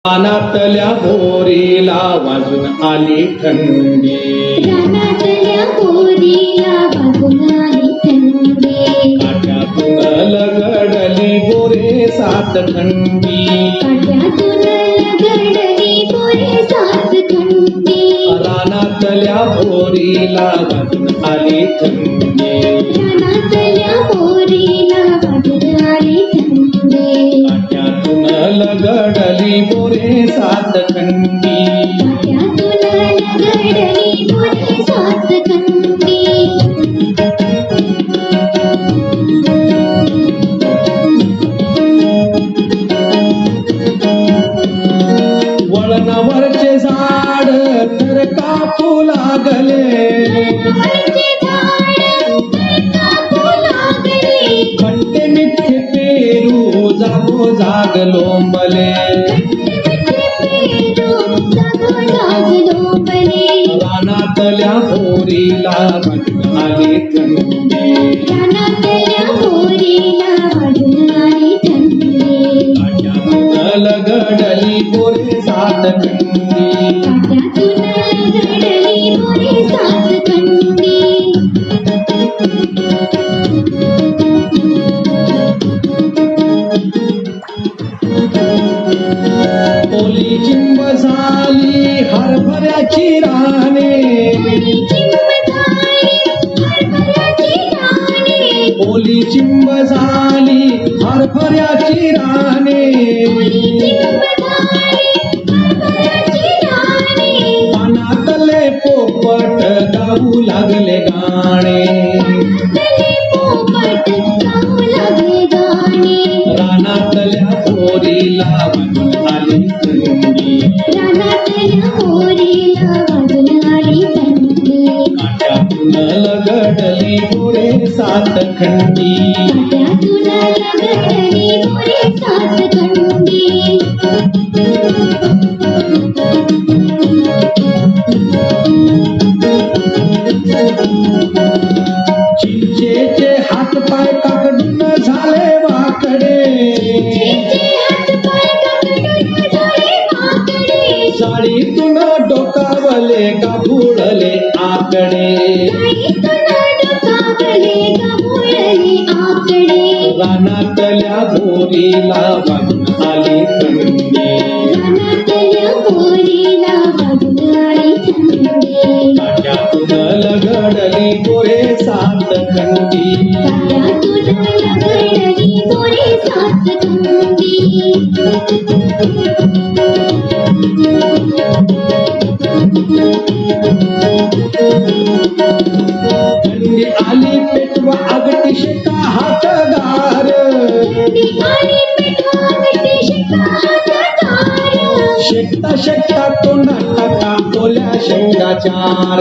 रानातल्या बोरीला वाजून आली थंडी, रानातल्या बोरीला वाजून आली थंडी, काट्यातून लगडली बोरे सात खंडी, काट्यातून लगडली बोरे सात खंडी, रानातल्या बोरीला वाजून आली थंडी, रानातल्या बोरीला वाजून आली थंडी, काट्यातून लगडली बोरे सात खंडी, काट्यातून लगडली बोरे सात खंडी. वळणावरचे झाड तर कापू लागले, वरचे झाड कापू लागले, खट्टे मिठे पेरू जागो जाग लोंबले, रानातल्या बोरीला वाजून आली थंडी, रानातल्या बोरीला वाजून आली थंडी, काट्यातून लगडली बोरे सात खंडी, काट्यातून लगडली बोरे सात खंडी. ओली चिंब झाली हरभऱ्याची राने, ओली चिंब झाली हरभऱ्याची राने, पानातले पोपट गाऊ लागले गाणे, रानातल्या बोरीला वाजून आली थंडी, काट्यातून लगडली बोरे सात खंडी, चिंचेचे हात पाय काकडून झाले वाकडे, साडीतून डोकावले का बुडले आकडे, रानातल्या बोरीला वाजून आली थंडी, काट्यातून लगडली बोरे सात खंडी, थंडी आली पेटवा अगटी शेका हातगार, शेकता शेकता तोंडात टाका ओल्या शेंगाचार,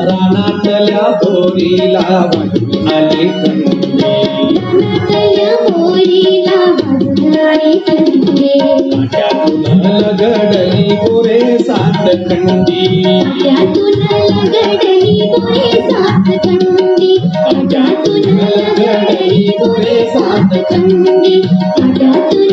रानातल्या बोरीला वाजून आली थंडी, काट्यातून लगडली बोरे सात खंडी, काट्यातून लगडली बोरे सात खंडी, काट्यातून लगडली बोरे सात खंडी, काट्यातून